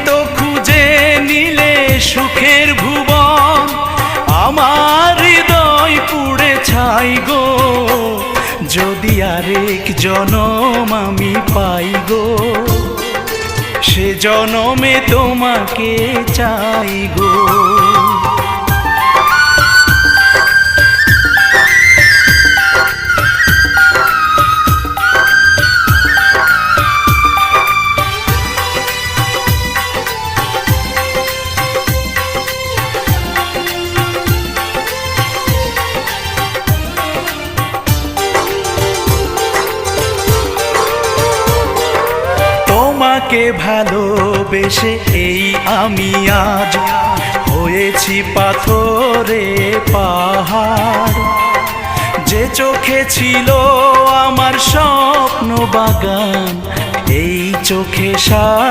তো খুঁজে নিলে সুখের ভুবন, আমার হৃদয় পুড়ে ছাই গো। যদি আরেক জনম আমি পাই গো, সে জনমে তোমাকে চাই গো। তোমাকে ভালোবেসে এই আমি আজ হয়েছি পাথরে পাহাড়। যে চোখে ছিল আমার স্বপ্ন বাগান, এই চোখে